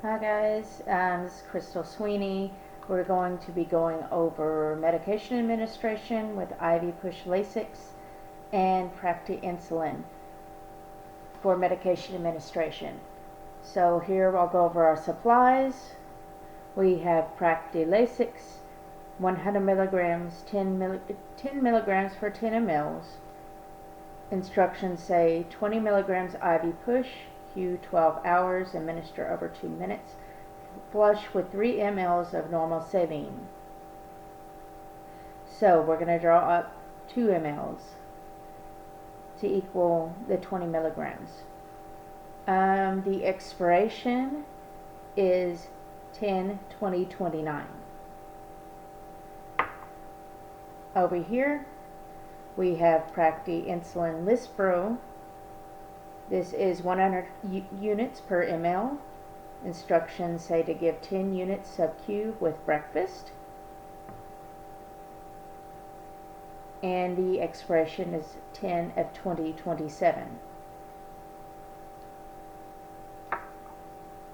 Hi guys, this is Crystal Sweeney. We're going to be going over medication administration with IV push lasix and Practi insulin for medication administration. So here I'll go over our supplies. We have Practi lasix, 100 milligrams, 10 milligrams for 10 mLs. Instructions say 20 milligrams IV push, Q 12 hours, administer over 2 minutes. Flush with 3 mLs of normal saline. So we're going to draw up 2 mLs to equal the 20 milligrams. The expiration is 10/20/29. Over here we have Practi Insulin Lispro. This is 100 units per ml. Instructions say to give 10 units sub-Q with breakfast. And the expiration is 10/20/27.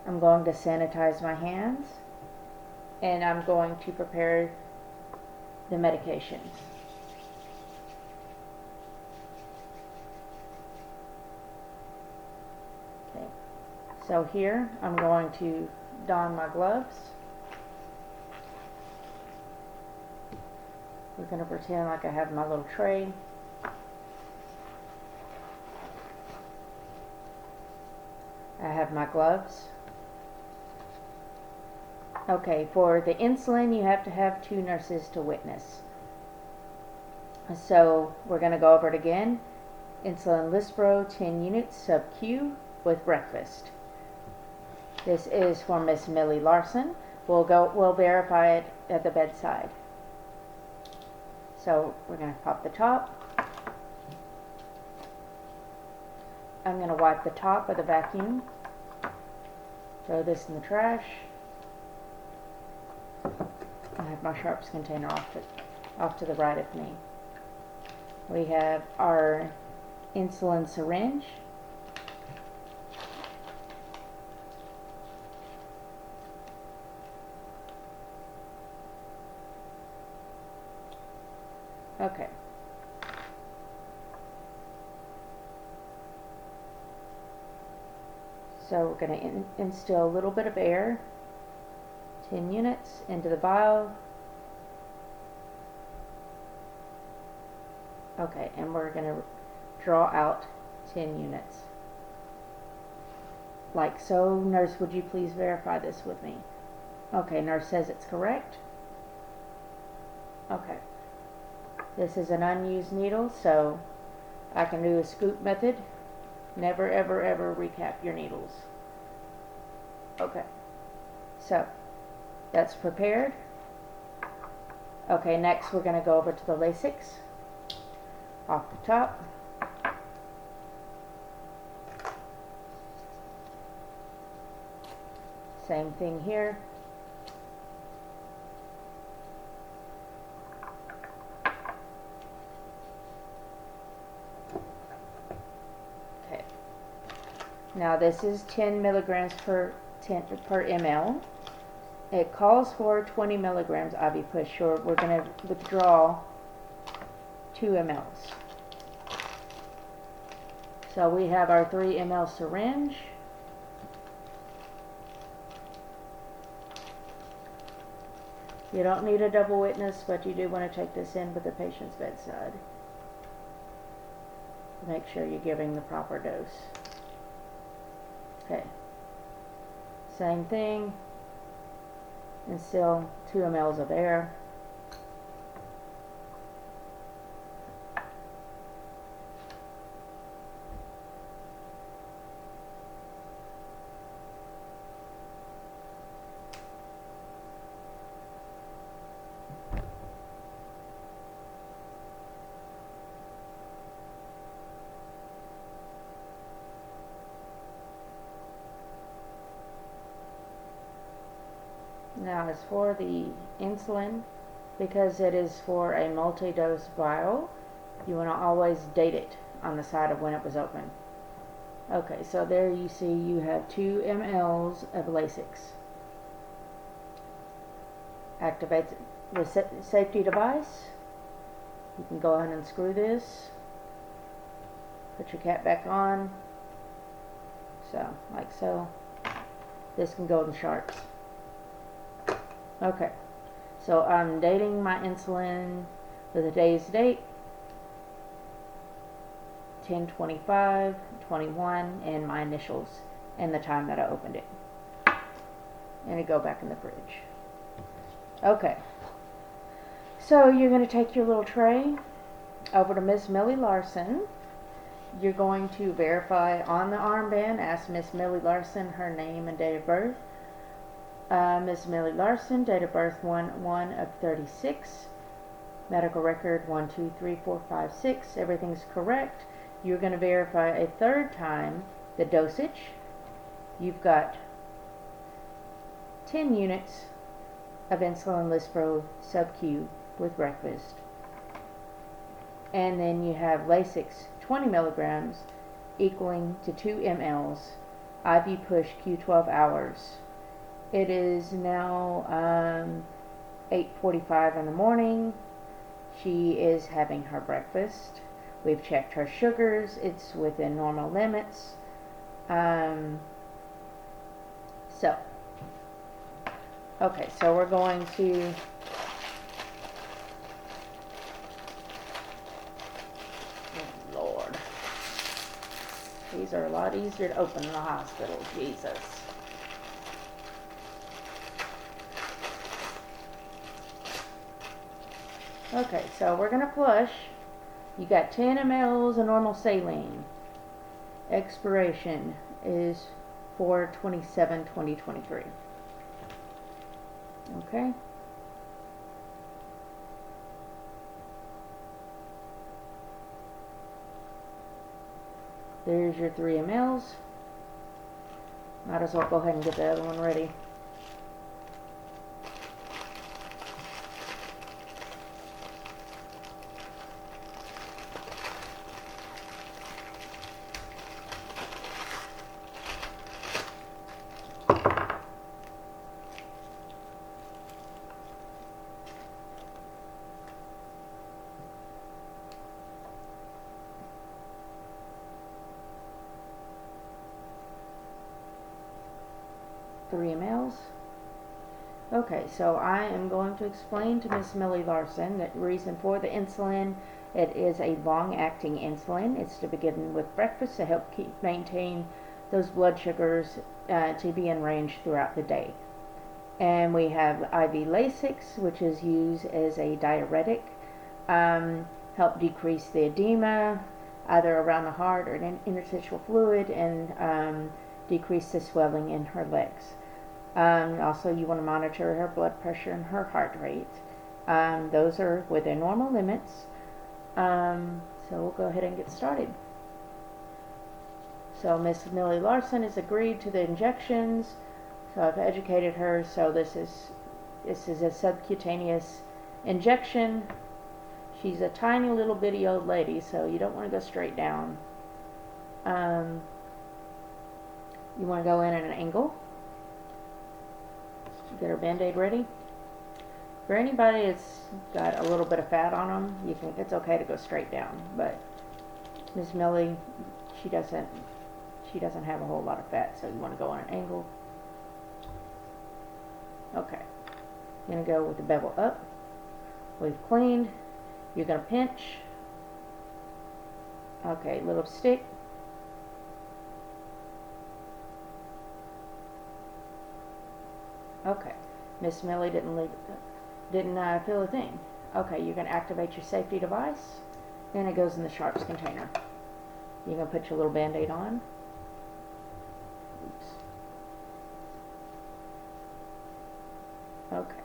I'm going to sanitize my hands and I'm going to prepare the medication. Okay, so here I'm going to don my gloves. We're going to pretend like I have my little tray. I have my gloves. Okay, for the insulin you have to have 2 nurses to witness. So we're going to go over it again. Insulin Lispro, 10 units sub-Q with breakfast. This is for Miss Millie Larson. We'll verify it at the bedside. So we're going to pop the top. I'm going to wipe the top with a vacuum. Throw this in the trash. I have my sharps container off to the right of me. We have our insulin syringe. Okay. So we're going to instill a little bit of air, 10 units, into the vial. Okay, and we're going to draw out 10 units. Like so. Nurse, would you please verify this with me? Okay, nurse says it's correct. Okay. This is an unused needle, so I can do a scoop method. Never, ever, ever recap your needles. Okay. So, that's prepared. Okay, next we're going to go over to the lasix. Off the top. Same thing here. Okay. Now this is 10 milligrams per ml. It calls for 20 milligrams IV push, or we're going to withdraw 2 mLs. So we have our 3 ml syringe. You don't need a double witness, but you do want to take this in with the patient's bedside. Make sure you're giving the proper dose. Okay. Same thing. Instill 2 mLs of air. Now as for the insulin, because it is for a multi-dose vial, you want to always date it on the side of when it was opened. Okay, so there you see you have 2 mLs of lasix. Activate the safety device. You can go ahead and unscrew this. Put your cap back on. So, like so. This can go in sharps. Okay, so I'm dating my insulin with a day's date, 10/25/21, and my initials and the time that I opened it. And it go back in the fridge. Okay, so you're going to take your little tray over to Miss Millie Larson. You're going to verify on the armband, ask Miss Millie Larson her name and date of birth. Miss Millie Larson, date of birth 1/1/36. Medical record 1234566. Everything's correct. You're going to verify a third time the dosage. You've got 10 units of insulin Lispro sub-Q with breakfast. And then you have lasix 20 milligrams equaling to 2 mLs, IV push Q 12 hours. It is now 8:45 in the morning. She is having her breakfast. We've checked her sugars. It's within normal limits. Okay, so we're going to Lord. These are a lot easier to open in the hospital. Jesus. Okay, so we're going to flush. You got 10 mLs of normal saline. Expiration is 4/27/2023. Okay. There's your 3 mLs. Might as well go ahead and get the other one ready. Three mLs. Okay, so I am going to explain to Miss Millie Larson that reason for the insulin. It is a long-acting insulin. It's to begin with breakfast to help maintain those blood sugars to be in range throughout the day. And we have IV lasix, which is used as a diuretic, help decrease the edema, either around the heart or in interstitial fluid, and decrease the swelling in her legs. Also, you want to monitor her blood pressure and her heart rate. Those are within normal limits. So we'll go ahead and get started. So Miss Millie Larson has agreed to the injections. So I've educated her. So this is a subcutaneous injection. She's a tiny little bitty old lady, so you don't want to go straight down. You want to go in at an angle. Get her Band-Aid ready. For anybody that's got a little bit of fat on them, it's okay to go straight down. But Miss Millie, she doesn't have a whole lot of fat, so you want to go on an angle. Okay, you're going to go with the bevel up. We've cleaned. You're going to pinch. Okay, little stick. Okay, Miss Millie didn't feel a thing. Okay, you're going to activate your safety device, and it goes in the sharps container. You're going to put your little Band-Aid on. Oops. Okay.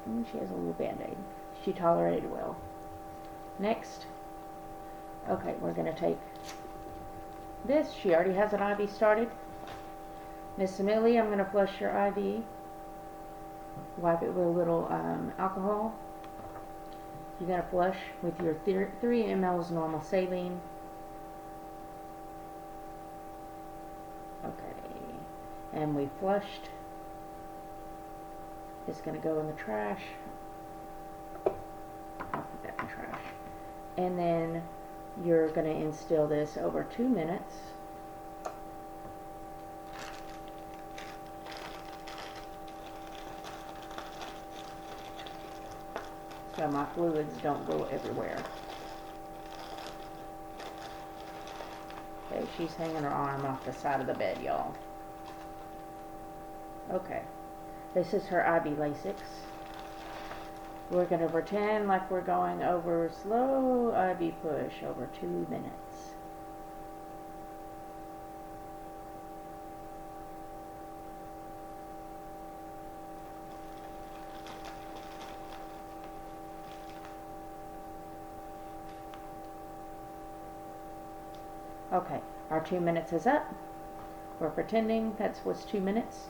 And she has a little Band-Aid. She tolerated well. Next. Okay, we're going to take this. She already has an IV started. Miss Millie, I'm going to flush your IV. Wipe it with a little alcohol. You're going to flush with your 3 mLs normal saline. Okay, and we flushed. It's going to go in the trash. I'll put that in the trash. And then you're going to instill this over 2 minutes. So my fluids don't go everywhere. Okay, she's hanging her arm off the side of the bed, y'all. Okay, this is her IV lasix. We're going to pretend like we're going over slow IV push over 2 minutes. Okay, our 2 minutes is up. We're pretending that's what's 2 minutes.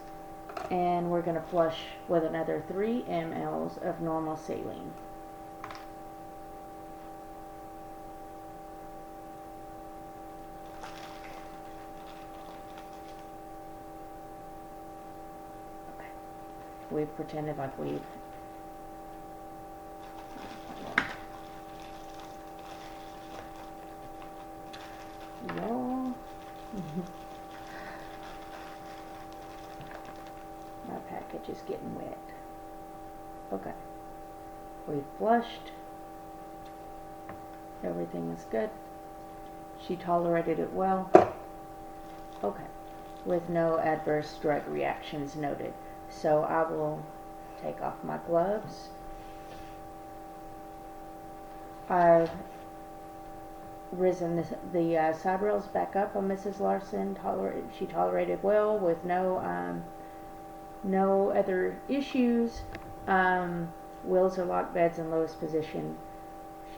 And we're going to flush with another 3 mLs of normal saline. Okay. We've pretended like we've y'all. My package is getting wet. Okay. We flushed. Everything is good. She tolerated it well. Okay. With no adverse drug reactions noted. So I will take off my gloves. I've risen the side rails back up on Mrs. Larson. She tolerated well with no other issues. Wheels are locked, beds in lowest position,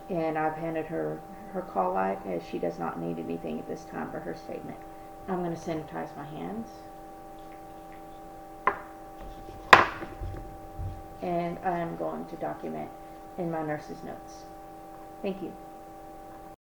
and I've handed her her call light as she does not need anything at this time for her statement. I'm going to sanitize my hands, and I'm going to document in my nurse's notes. Thank you.